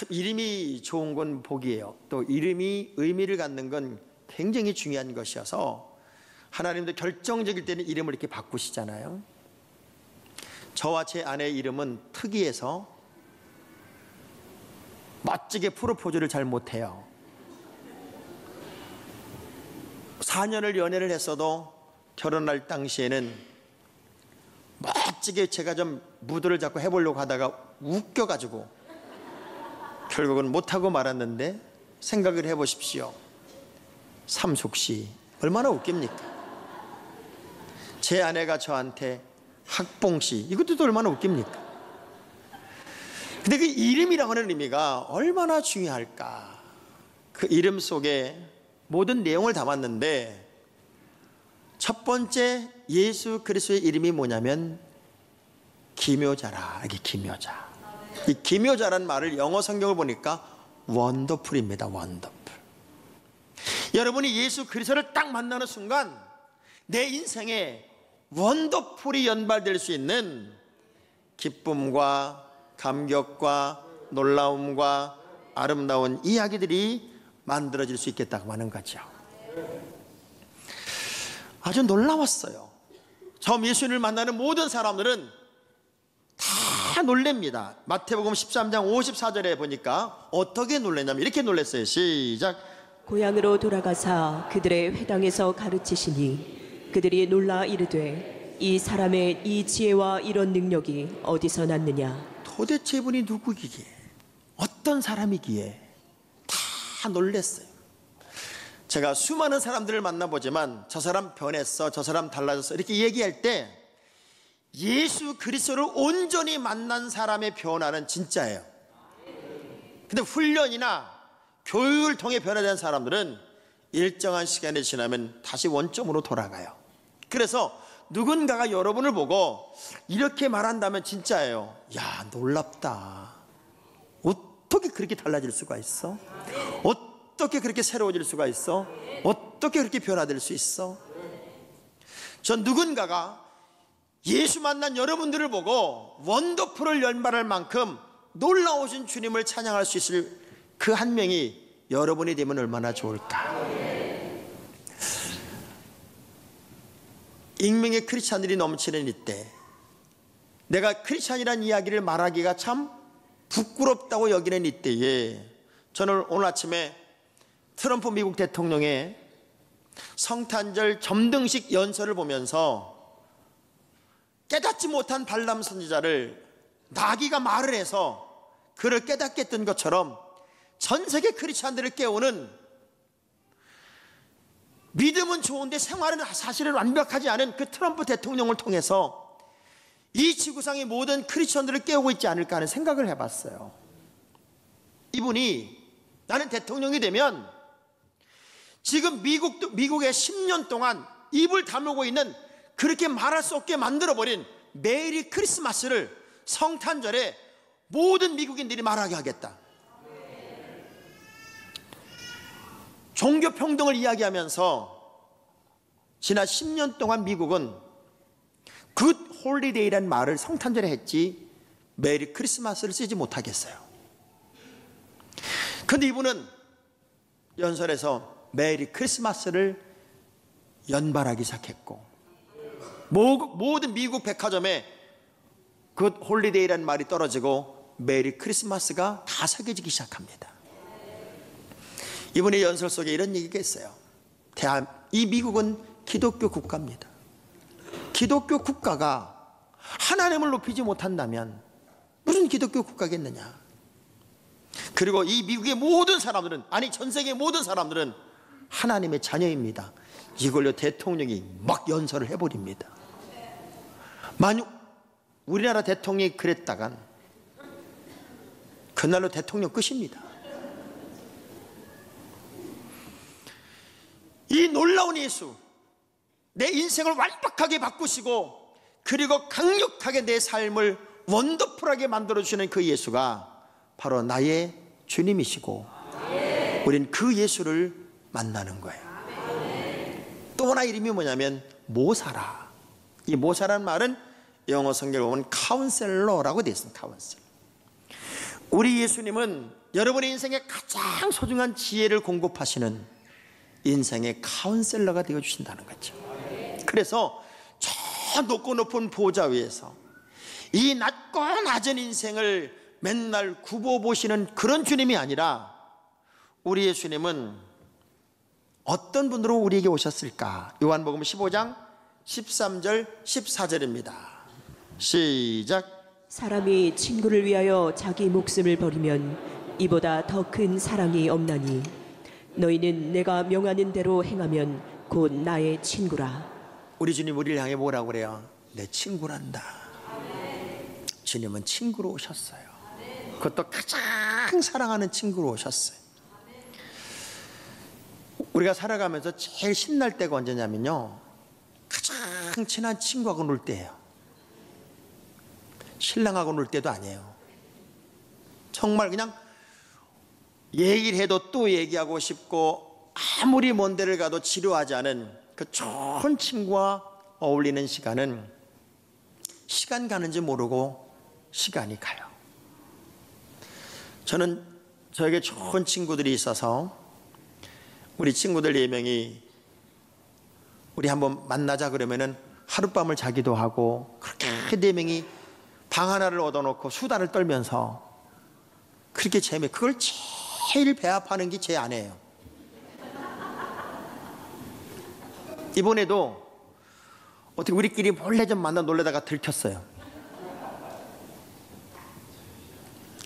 참 이름이 좋은 건 복이에요. 또 이름이 의미를 갖는 건 굉장히 중요한 것이어서 하나님도 결정적일 때는 이름을 이렇게 바꾸시잖아요. 저와 제 아내의 이름은 특이해서 멋지게 프로포즈를 잘 못해요. 4년을 연애를 했어도 결혼할 당시에는 멋지게 제가 좀 무드를 잡고 해보려고 하다가 웃겨가지고 결국은 못하고 말았는데, 생각을 해보십시오. 삼숙씨 얼마나 웃깁니까? 제 아내가 저한테 학봉씨, 이것도 또 얼마나 웃깁니까? 근데 그 이름이라고 하는 의미가 얼마나 중요할까. 그 이름 속에 모든 내용을 담았는데, 첫 번째 예수 그리스도의 이름이 뭐냐면 기묘자라. 이게 기묘자. 이 기묘자라는 말을 영어 성경을 보니까 원더풀입니다. 원더풀. 여러분이 예수 그리스도를 딱 만나는 순간 내 인생에 원더풀이 연발될 수 있는 기쁨과 감격과 놀라움과 아름다운 이야기들이 만들어질 수 있겠다고 하는 거죠. 아주 놀라웠어요. 처음 예수님을 만나는 모든 사람들은 다 놀랍니다. 마태복음 13장 54절에 보니까 어떻게 놀랐냐면 이렇게 놀랐어요. 시작. 고향으로 돌아가사 그들의 회당에서 가르치시니 그들이 놀라 이르되 이 사람의 이 지혜와 이런 능력이 어디서 났느냐. 도대체 이분이 누구기에, 어떤 사람이기에 다 놀랐어요. 제가 수많은 사람들을 만나보지만 저 사람 변했어, 저 사람 달라졌어 이렇게 얘기할 때 예수 그리스도를 온전히 만난 사람의 변화는 진짜예요. 근데 훈련이나 교육을 통해 변화된 사람들은 일정한 시간이 지나면 다시 원점으로 돌아가요. 그래서 누군가가 여러분을 보고 이렇게 말한다면 진짜예요. 야, 놀랍다. 어떻게 그렇게 달라질 수가 있어? 어떻게 그렇게 새로워질 수가 있어? 어떻게 그렇게 변화될 수 있어? 전 누군가가 예수 만난 여러분들을 보고 원더풀을 연발할 만큼 놀라우신 주님을 찬양할 수 있을 그 한 명이 여러분이 되면 얼마나 좋을까. 익명의 크리스찬들이 넘치는 이때 내가 크리스찬이라는 이야기를 말하기가 참 부끄럽다고 여기는 이때에 저는 오늘 아침에 트럼프 미국 대통령의 성탄절 점등식 연설을 보면서 깨닫지 못한 발람 선지자를 나귀가 말을 해서 그를 깨닫게 했던 것처럼 전 세계 크리스찬들을 깨우는, 믿음은 좋은데 생활은 사실은 완벽하지 않은 그 트럼프 대통령을 통해서 이 지구상의 모든 크리스천들을 깨우고 있지 않을까 하는 생각을 해봤어요. 이분이 나는 대통령이 되면 지금 미국에 10년 동안 입을 다물고 있는, 그렇게 말할 수 없게 만들어버린 메리 크리스마스를 성탄절에 모든 미국인들이 말하게 하겠다. 종교 평등을 이야기하면서 지난 10년 동안 미국은 굿 홀리데이라는 말을 성탄절에 했지 메리 크리스마스를 쓰지 못하겠어요. 그런데 이분은 연설에서 메리 크리스마스를 연발하기 시작했고 모든 미국 백화점에 굿 홀리데이라는 말이 떨어지고 메리 크리스마스가 다 새겨지기 시작합니다. 이분의 연설 속에 이런 얘기가 있어요. 이 미국은 기독교 국가입니다. 기독교 국가가 하나님을 높이지 못한다면 무슨 기독교 국가겠느냐. 그리고 이 미국의 모든 사람들은, 아니 전 세계의 모든 사람들은 하나님의 자녀입니다. 이걸로 대통령이 막 연설을 해버립니다. 만약 우리나라 대통령이 그랬다간 그날로 대통령 끝입니다. 이 놀라운 예수, 내 인생을 완벽하게 바꾸시고 그리고 강력하게 내 삶을 원더풀하게 만들어주시는 그 예수가 바로 나의 주님이시고 우린 그 예수를 만나는 거예요. 또 하나 이름이 뭐냐면 모사라. 이 모사라는 말은 영어 성경에 보면 카운셀러라고 되어 있습니다. 카운셀러. 우리 예수님은 여러분의 인생에 가장 소중한 지혜를 공급하시는 인생의 카운셀러가 되어주신다는 거죠. 그래서 저 높고 높은 보좌 위에서 이 낮고 낮은 인생을 맨날 굽어보시는 그런 주님이 아니라 우리 예수님은 어떤 분으로 우리에게 오셨을까? 요한복음 15장 13절 14절입니다. 시작. 사람이 친구를 위하여 자기 목숨을 버리면 이보다 더 큰 사랑이 없나니 너희는 내가 명하는 대로 행하면 곧 나의 친구라. 우리 주님 우리를 향해 뭐라고 그래요? 내 친구란다. 주님은 친구로 오셨어요. 그것도 가장 사랑하는 친구로 오셨어요. 우리가 살아가면서 제일 신날 때가 언제냐면요, 가장 친한 친구하고 놀 때예요. 신랑하고 놀 때도 아니에요. 정말 그냥 얘기를 해도 또 얘기하고 싶고 아무리 먼 데를 가도 지루하지 않은 그 좋은 친구와 어울리는 시간은 시간 가는지 모르고 시간이 가요. 저는 저에게 좋은 친구들이 있어서 우리 친구들 4명이 우리 한번 만나자 그러면은 하룻밤을 자기도 하고 그렇게 4명이 방 하나를 얻어놓고 수다를 떨면서 그렇게 그걸 제일 배합하는 게 제 아내예요. 이번에도 어떻게 우리끼리 몰래 좀 만나 놀래다가 들켰어요.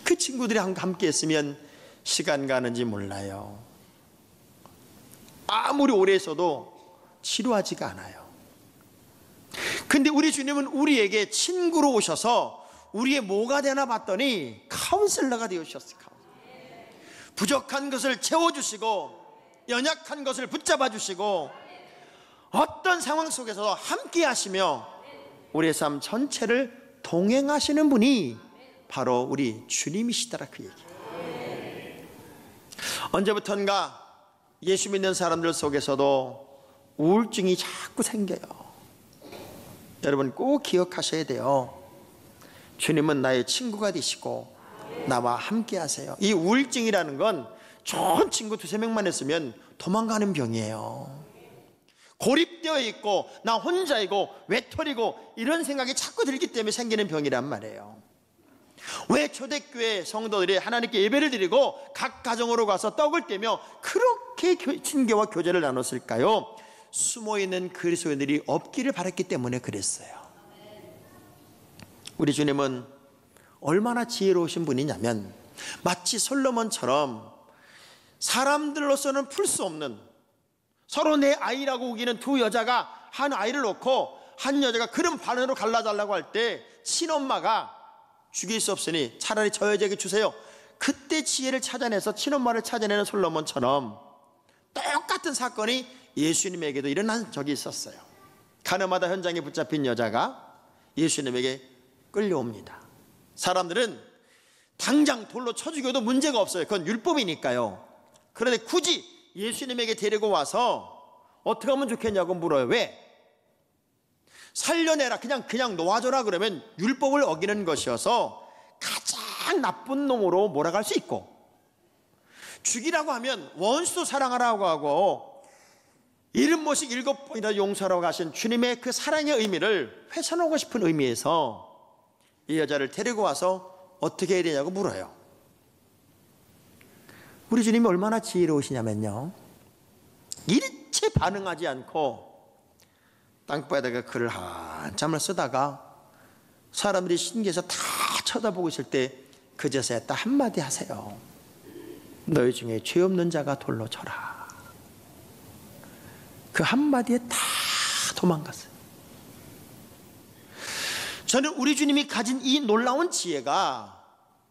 그 친구들이 함께 있으면 시간 가는지 몰라요. 아무리 오래 있어도 지루하지가 않아요. 근데 우리 주님은 우리에게 친구로 오셔서 우리의 뭐가 되나 봤더니 카운셀러가 되어주셨어요. 부족한 것을 채워주시고 연약한 것을 붙잡아 주시고 어떤 상황 속에서도 함께 하시며 우리의 삶 전체를 동행하시는 분이 바로 우리 주님이시더라, 그 얘기예요. 언제부턴가 예수 믿는 사람들 속에서도 우울증이 자꾸 생겨요. 여러분 꼭 기억하셔야 돼요. 주님은 나의 친구가 되시고 나와 함께 하세요. 이 우울증이라는 건 좋은 친구 2-3명만 있으면 도망가는 병이에요. 고립되어 있고 나 혼자이고 외톨이고 이런 생각이 자꾸 들기 때문에 생기는 병이란 말이에요. 왜 초대교회 성도들이 하나님께 예배를 드리고 각 가정으로 가서 떡을 떼며 그렇게 친교와 교제를 나눴을까요? 숨어있는 그리스도인들이 없기를 바랐기 때문에 그랬어요. 우리 주님은 얼마나 지혜로우신 분이냐면 마치 솔로몬처럼 사람들로서는 풀 수 없는, 서로 내 아이라고 우기는 2 여자가 한 아이를 놓고 한 여자가 그런 반으로 갈라달라고 할 때 친엄마가 죽일 수 없으니 차라리 저 여자에게 주세요. 그때 지혜를 찾아내서 친엄마를 찾아내는 솔로몬처럼 똑같은 사건이 예수님에게도 일어난 적이 있었어요. 가늠하다 현장에 붙잡힌 여자가 예수님에게 끌려옵니다. 사람들은 당장 돌로 쳐 죽여도 문제가 없어요. 그건 율법이니까요. 그런데 굳이 예수님에게 데리고 와서 어떻게 하면 좋겠냐고 물어요. 왜? 살려내라, 그냥 놓아줘라 그러면 율법을 어기는 것이어서 가장 나쁜 놈으로 몰아갈 수 있고, 죽이라고 하면 원수도 사랑하라고 하고 70모씩 7번이나 용서하라고 하신 주님의 그 사랑의 의미를 훼손하고 싶은 의미에서 이 여자를 데리고 와서 어떻게 해야 되냐고 물어요. 우리 주님이 얼마나 지혜로우시냐면요, 일체 반응하지 않고 땅바닥에 글을 한참을 쓰다가 사람들이 신기해서 다 쳐다보고 있을 때 그제서야 딱 한마디 하세요. 너희 중에 죄 없는 자가 돌로 쳐라. 그 한마디에 다 도망갔어요. 저는 우리 주님이 가진 이 놀라운 지혜가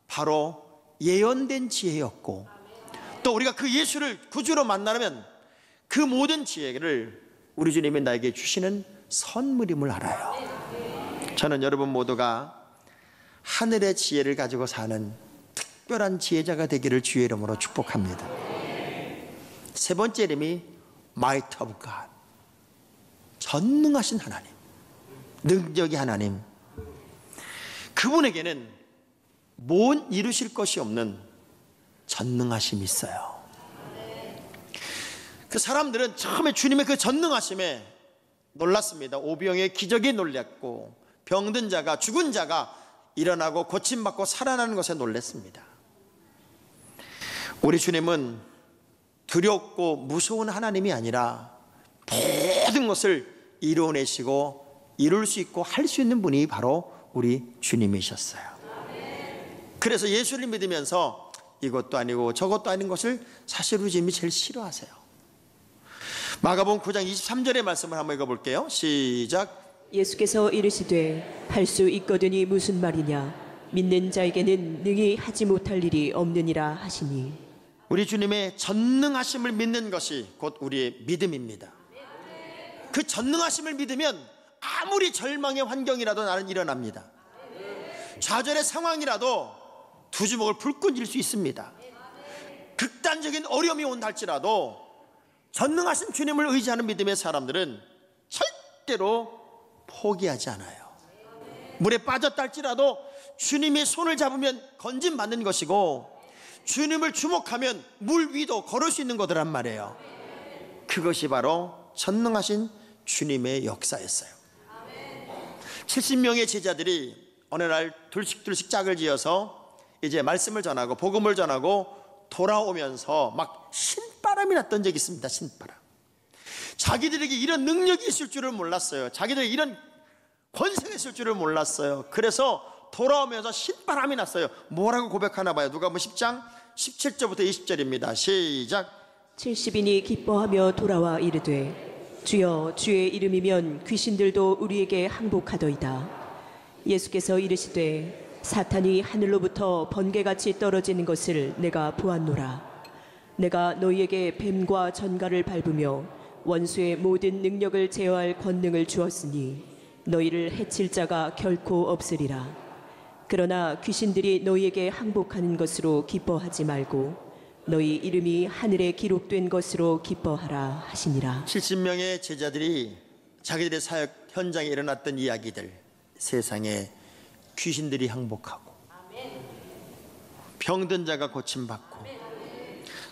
바로 예언된 지혜였고, 또 우리가 그 예수를 구주로 만나려면 그 모든 지혜를 우리 주님이 나에게 주시는 선물임을 알아요. 저는 여러분 모두가 하늘의 지혜를 가지고 사는 특별한 지혜자가 되기를 주의 이름으로 축복합니다. 3번째 이름이 Might of God, 전능하신 하나님, 능력의 하나님. 그분에게는 못 이루실 것이 없는 전능하심이 있어요. 그 사람들은 처음에 주님의 그 전능하심에 놀랐습니다. 오병의 기적에 놀랐고, 병든 자가, 죽은 자가 일어나고 고침받고 살아나는 것에 놀랐습니다. 우리 주님은 두렵고 무서운 하나님이 아니라 모든 것을 이루어내시고 이룰 수 있고 할 수 있는 분이 바로 우리 주님이셨어요. 그래서 예수를 믿으면서 이것도 아니고 저것도 아닌 것을 사실 우리 주님이 제일 싫어하세요. 마가복음 9장 23절의 말씀을 한번 읽어볼게요. 시작. 예수께서 이르시되 할 수 있거든이 무슨 말이냐, 믿는 자에게는 능히 하지 못할 일이 없느니라 하시니. 우리 주님의 전능하심을 믿는 것이 곧 우리의 믿음입니다. 그 전능하심을 믿으면 아무리 절망의 환경이라도 나는 일어납니다. 좌절의 상황이라도 두 주먹을 불끈 쥘 수 있습니다. 극단적인 어려움이 온다 할지라도 전능하신 주님을 의지하는 믿음의 사람들은 절대로 포기하지 않아요. 물에 빠졌다 할지라도 주님의 손을 잡으면 건짐받는 것이고, 주님을 주목하면 물 위도 걸을 수 있는 거더란 말이에요. 그것이 바로 전능하신 주님의 역사였어요. 70명의 제자들이 어느 날 둘씩 짝을 지어서 이제 말씀을 전하고 복음을 전하고 돌아오면서 막 신바람이 났던 적이 있습니다. 신바람. 자기들에게 이런 능력이 있을 줄을 몰랐어요. 자기들에게 이런 권세가 있을 줄을 몰랐어요. 그래서 돌아오면서 신바람이 났어요. 뭐라고 고백하나 봐요. 누가복음 10장 17절부터 20절입니다. 시작. 70인이 기뻐하며 돌아와 이르되 주여, 주의 이름이면 귀신들도 우리에게 항복하더이다. 예수께서 이르시되 사탄이 하늘로부터 번개같이 떨어지는 것을 내가 보았노라. 내가 너희에게 뱀과 전갈을 밟으며 원수의 모든 능력을 제어할 권능을 주었으니 너희를 해칠 자가 결코 없으리라. 그러나 귀신들이 너희에게 항복하는 것으로 기뻐하지 말고 너희 이름이 하늘에 기록된 것으로 기뻐하라 하시니라. 70명의 제자들이 자기들의 사역 현장에 일어났던 이야기들, 세상에 귀신들이 항복하고 병든 자가 고침받고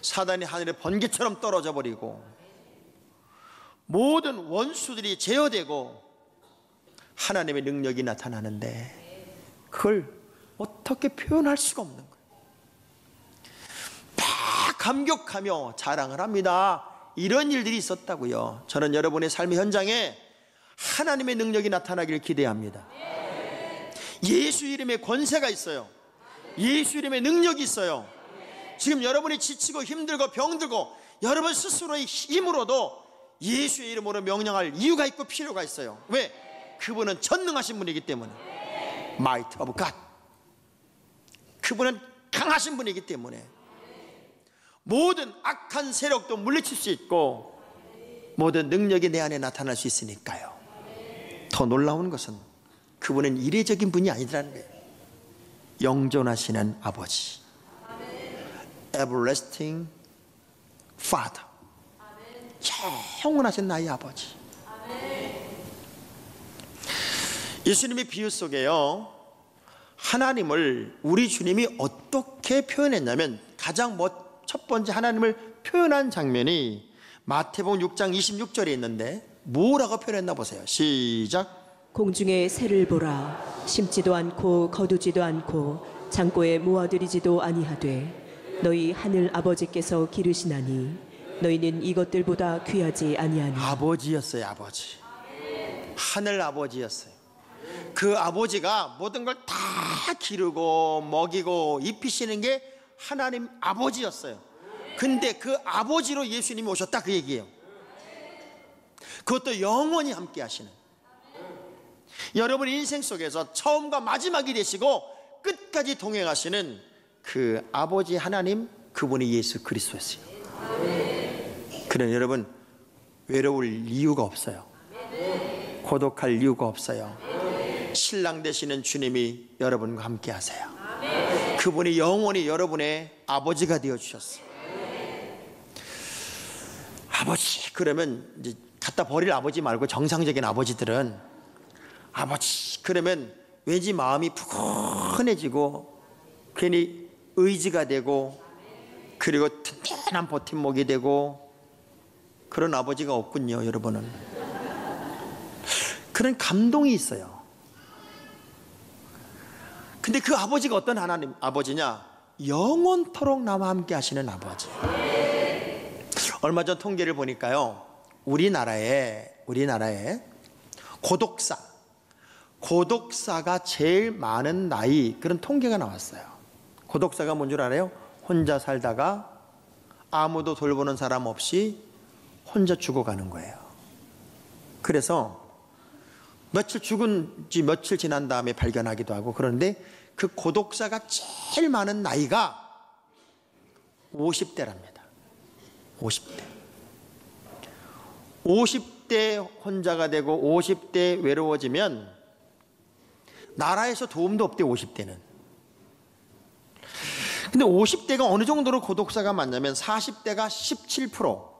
사단이 하늘에 번개처럼 떨어져 버리고 모든 원수들이 제어되고 하나님의 능력이 나타나는데 그걸 어떻게 표현할 수가 없는 거예요. 막 감격하며 자랑을 합니다. 이런 일들이 있었다고요. 저는 여러분의 삶의 현장에 하나님의 능력이 나타나기를 기대합니다. 예수 이름에 권세가 있어요. 예수 이름에 능력이 있어요. 지금 여러분이 지치고 힘들고 병들고 여러분 스스로의 힘으로도 예수의 이름으로 명령할 이유가 있고 필요가 있어요. 왜? 그분은 전능하신 분이기 때문에. Might of God. 그분은 강하신 분이기 때문에 모든 악한 세력도 물리칠 수 있고 모든 능력이 내 안에 나타날 수 있으니까요. 더 놀라운 것은 그분은 이례적인 분이 아니라는 거예요. 영존하시는 아버지, Everlasting Father, 영원하신 나의 아버지. 예수님의 비유 속에요, 하나님을 우리 주님이 어떻게 표현했냐면 가장 첫 번째 하나님을 표현한 장면이 마태복음 6장 26절에 있는데 뭐라고 표현했나 보세요. 시작. 공중에 새를 보라. 심지도 않고 거두지도 않고 창고에 모아들이지도 아니하되 너희 하늘 아버지께서 기르시나니 너희는 이것들보다 귀하지 아니하니. 아버지였어요. 아버지. 하늘 아버지였어요. 그 아버지가 모든 걸 다 기르고 먹이고 입히시는 게 하나님 아버지였어요. 근데 그 아버지로 예수님이 오셨다 그 얘기예요. 그것도 영원히 함께 하시는, 여러분 인생 속에서 처음과 마지막이 되시고 끝까지 동행하시는 그 아버지 하나님, 그분이 예수 그리스도였어요. 그러나 여러분 외로울 이유가 없어요. 고독할 이유가 없어요. 신랑 되시는 주님이 여러분과 함께 하세요. 그분이 영원히 여러분의 아버지가 되어주셨어요. 아버지 그러면 이제 갖다 버릴 아버지 말고 정상적인 아버지들은 아버지 그러면 왠지 마음이 푸근해지고 괜히 의지가 되고, 그리고 튼튼한 버팀목이 되고, 그런 아버지가 없군요, 여러분은. 그런 감동이 있어요. 근데 그 아버지가 어떤 하나님 아버지냐? 영원토록 나와 함께 하시는 아버지. 얼마 전 통계를 보니까요, 우리나라에 고독사가 제일 많은 나이, 그런 통계가 나왔어요. 고독사가 뭔 줄 알아요? 혼자 살다가 아무도 돌보는 사람 없이 혼자 죽어가는 거예요. 그래서 죽은 지 며칠 지난 다음에 발견하기도 하고, 그런데 그 고독사가 제일 많은 나이가 50대랍니다. 50대 혼자가 되고 50대 외로워지면 나라에서 도움도 없대, 50대는. 근데 50대가 어느 정도로 고독사가 많냐면 40대가 17%,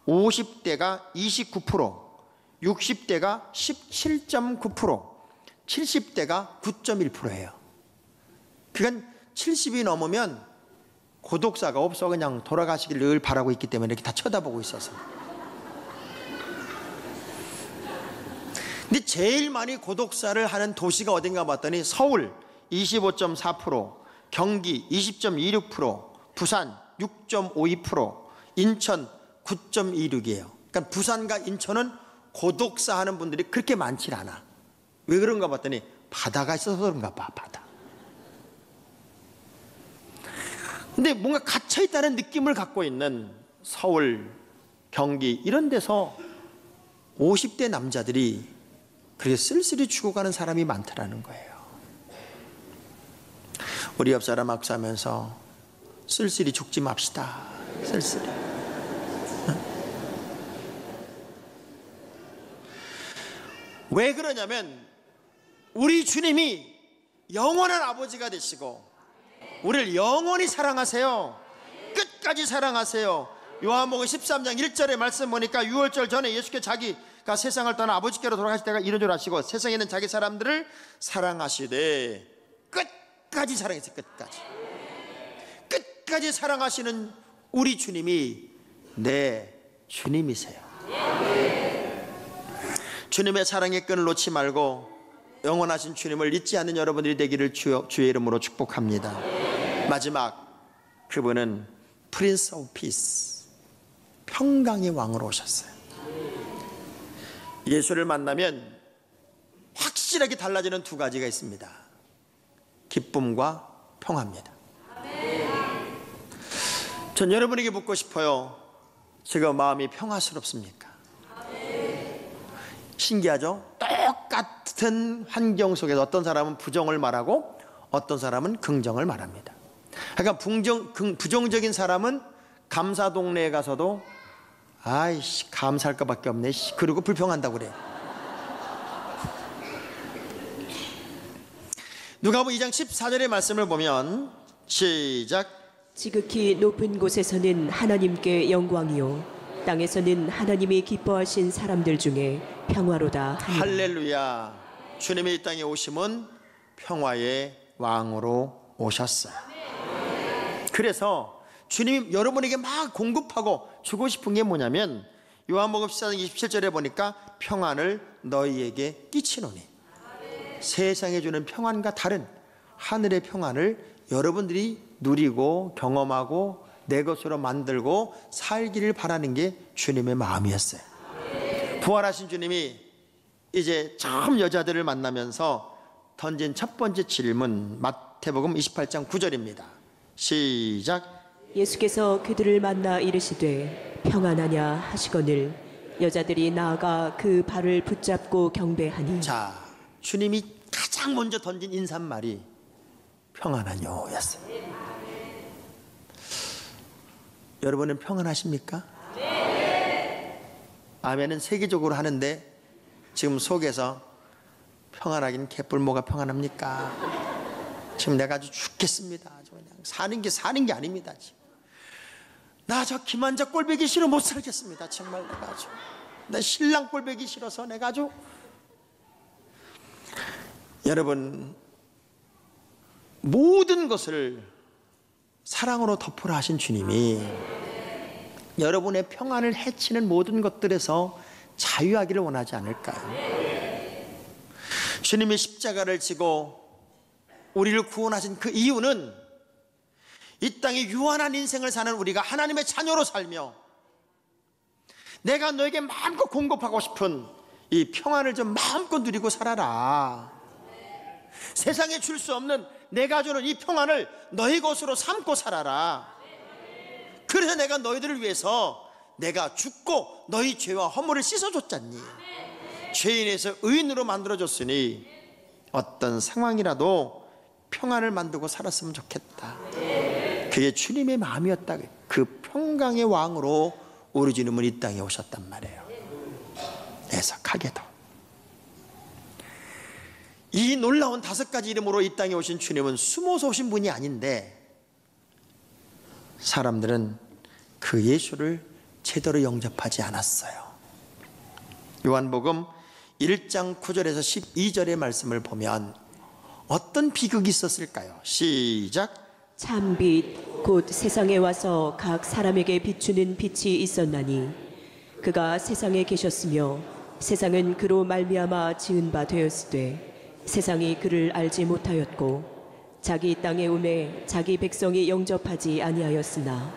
50대가 29%, 60대가 17.9%, 70대가 9.1%예요. 그러니까 70이 넘으면 고독사가 없어, 그냥 돌아가시길 늘 바라고 있기 때문에 이렇게 다 쳐다보고 있어서. 근데 제일 많이 고독사를 하는 도시가 어딘가 봤더니 서울 25.4%, 경기 20.26%, 부산 6.52%, 인천 9.26이에요. 그러니까 부산과 인천은 고독사 하는 분들이 그렇게 많지 않아. 왜 그런가 봤더니 바다가 있어서 그런가 봐, 바다. 근데 뭔가 갇혀있다는 느낌을 갖고 있는 서울, 경기 이런 데서 50대 남자들이 그렇게 쓸쓸히 죽어가는 사람이 많더라는 거예요. 우리 옆 사람 악수하면서 쓸쓸히 죽지 맙시다. 쓸쓸히. 왜 그러냐면 우리 주님이 영원한 아버지가 되시고 우리를 영원히 사랑하세요. 끝까지 사랑하세요. 요한복음 13장 1절의 말씀 보니까 6월절 전에 예수께서 자기가 세상을 떠나 아버지께로 돌아가실 때가 이런 줄 아시고 세상에 있는 자기 사람들을 사랑하시되 끝까지 사랑했어요. 끝까지 사랑하시는 우리 주님이 내 주님이세요. 주님의 사랑의 끈을 놓지 말고 영원하신 주님을 잊지 않는 여러분들이 되기를 주의 이름으로 축복합니다. 마지막, 그분은 프린스 오브 피스, 평강의 왕으로 오셨어요. 예수를 만나면 확실하게 달라지는 두 가지가 있습니다. 기쁨과 평화입니다. 전 여러분에게 묻고 싶어요. 지금 마음이 평화스럽습니까? 신기하죠? 똑같은 환경 속에서 어떤 사람은 부정을 말하고 어떤 사람은 긍정을 말합니다. 그러니까 부정적인 사람은 감사 동네에 가서도 아이씨 감사할 것밖에 없네, 그리고 불평한다고 그래요. 누가복음 2장 14절의 말씀을 보면 시작. 지극히 높은 곳에서는 하나님께 영광이요 땅에서는 하나님이 기뻐하신 사람들 중에 평화로다 하니라. 할렐루야. 주님의 이 땅에 오심은 평화의 왕으로 오셨어요. 그래서 주님이 여러분에게 막 공급하고 주고 싶은 게 뭐냐면 요한복음 14장 27절에 보니까 평안을 너희에게 끼치노니, 세상에 주는 평안과 다른 하늘의 평안을 여러분들이 누리고 경험하고 내 것으로 만들고 살기를 바라는 게 주님의 마음이었어요. 부활하신 주님이 이제 처음 여자들을 만나면서 던진 첫 번째 질문, 마태복음 28장 9절입니다. 시작. 예수께서 그들을 만나 이르시되 평안하냐 하시거늘 여자들이 나아가 그 발을 붙잡고 경배하니. 자, 주님이 가장 먼저 던진 인사말이 평안하뇨 였어요. 여러분은 평안하십니까? 네. 아멘은 세계적으로 하는데 지금 속에서 평안하긴 개뿔모가 평안합니까? 지금 내가 아주 죽겠습니다. 아주 그냥 사는 게 아닙니다. 지금 나 저 김한자 꼴보기 싫어 못 살겠습니다. 정말 내가 아주 내 신랑 꼴보기 싫어서 내가 아주. 여러분, 모든 것을 사랑으로 덮으라 하신 주님이 여러분의 평안을 해치는 모든 것들에서 자유하기를 원하지 않을까요? 주님이 십자가를 지고 우리를 구원하신 그 이유는 이 땅에 유한한 인생을 사는 우리가 하나님의 자녀로 살며 내가 너에게 마음껏 공급하고 싶은 이 평안을 좀 마음껏 누리고 살아라. 세상에 줄 수 없는 내가 주는 이 평안을 너희 것으로 삼고 살아라. 그래서 내가 너희들을 위해서 내가 죽고 너희 죄와 허물을 씻어줬잖니. 죄인에서 의인으로 만들어줬으니 어떤 상황이라도 평안을 만들고 살았으면 좋겠다. 그게 주님의 마음이었다. 그 평강의 왕으로 우리 주님은 이 땅에 오셨단 말이에요. 애석하게도 이 놀라운 5가지 이름으로 이 땅에 오신 주님은 숨어서 오신 분이 아닌데 사람들은 그 예수를 제대로 영접하지 않았어요. 요한복음 1장 9절에서 12절의 말씀을 보면 어떤 비극이 있었을까요? 시작. 참빛 곧 세상에 와서 각 사람에게 비추는 빛이 있었나니 그가 세상에 계셨으며 세상은 그로 말미암아 지은 바 되었으되 세상이 그를 알지 못하였고 자기 땅에 오매 자기 백성이 영접하지 아니하였으나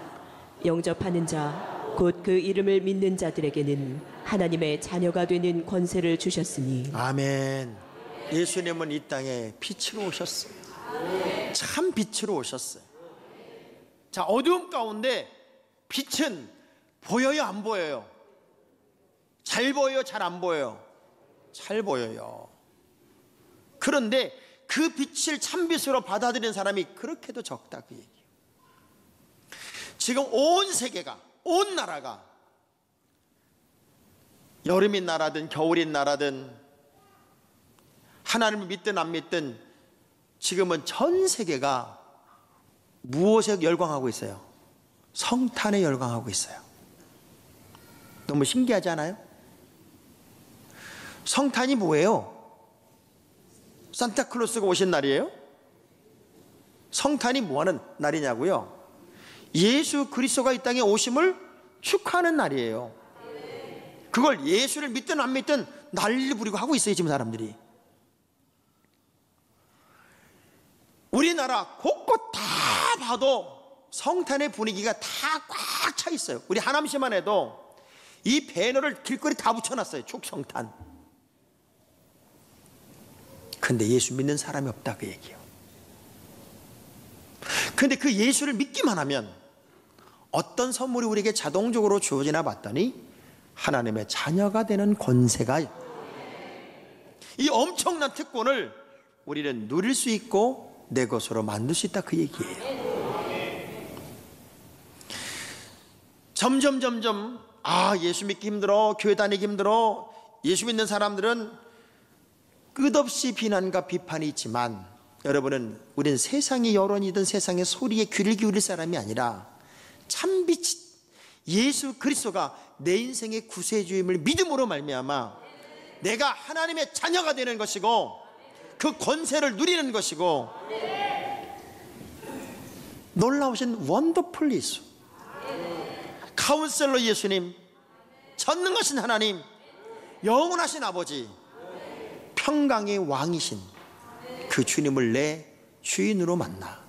영접하는 자 곧 그 이름을 믿는 자들에게는 하나님의 자녀가 되는 권세를 주셨으니. 아멘. 예수님은 이 땅에 빛으로 오셨어요. 참 빛으로 오셨어요. 자, 어두움 가운데 빛은 보여요, 안 보여요? 잘 보여요, 잘 안 보여요? 잘 보여요. 그런데 그 빛을 참빛으로 받아들이는 사람이 그렇게도 적다, 그 얘기예요. 지금 온 세계가, 온 나라가 여름인 나라든 겨울인 나라든 하나님을 믿든 안 믿든 지금은 전 세계가 무엇에 열광하고 있어요? 성탄에 열광하고 있어요. 너무 신기하지 않아요? 성탄이 뭐예요? 산타클로스가 오신 날이에요? 성탄이 뭐하는 날이냐고요? 예수 그리스도가 이 땅에 오심을 축하하는 날이에요. 그걸 예수를 믿든 안 믿든 난리 부리고 하고 있어요, 지금 사람들이. 우리나라 곳곳 다 봐도 성탄의 분위기가 다 꽉 차 있어요. 우리 하남시만 해도 이 배너를 길거리 다 붙여놨어요. 축성탄. 근데 예수 믿는 사람이 없다, 그 얘기예요. 근데 그 예수를 믿기만 하면 어떤 선물이 우리에게 자동적으로 주어지나 봤더니 하나님의 자녀가 되는 권세가, 이 엄청난 특권을 우리는 누릴 수 있고 내 것으로 만들 수 있다, 그 얘기예요. 점점 예수 믿기 힘들어, 교회 다니기 힘들어, 예수 믿는 사람들은 끝없이 비난과 비판이 있지만 여러분은, 우리는 세상의 여론이든 세상의 소리에 귀를 기울일 사람이 아니라 참빛 예수 그리스도가 내 인생의 구세주임을 믿음으로 말미암아 내가 하나님의 자녀가 되는 것이고 그 권세를 누리는 것이고, 놀라우신 원더풀 예수, 카운셀러 예수님, 전능하신 하나님, 영원하신 아버지, 평강의 왕이신 그 주님을 내 주인으로 만나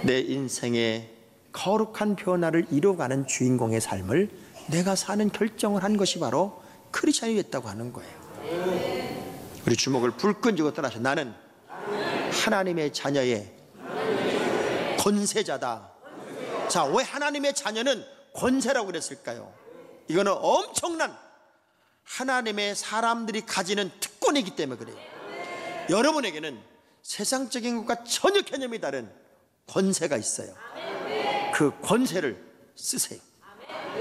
내 인생의 거룩한 변화를 이루어가는 주인공의 삶을 내가 사는 결정을 한 것이 바로 크리스찬이 됐다고 하는 거예요. 우리 주먹을 불끈 쥐고 떠나서 나는 하나님의 자녀의 권세자다. 자, 왜 하나님의 자녀는 권세라고 그랬을까요? 이거는 엄청난 하나님의 사람들이 가지는 특권이기 때문에 그래요. 여러분에게는 세상적인 것과 전혀 개념이 다른 권세가 있어요. 그 권세를 쓰세요.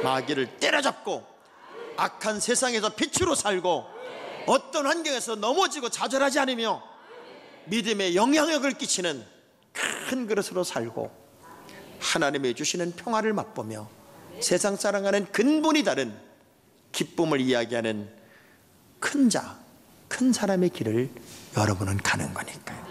마귀를 때려잡고 악한 세상에서 빛으로 살고 어떤 환경에서 넘어지고 좌절하지 않으며 믿음의 영향력을 끼치는 큰 그릇으로 살고 하나님의 주시는 평화를 맛보며 세상 사랑하는 근본이 다른 기쁨을 이야기하는 큰 사람의 길을 여러분은 가는 거니까요.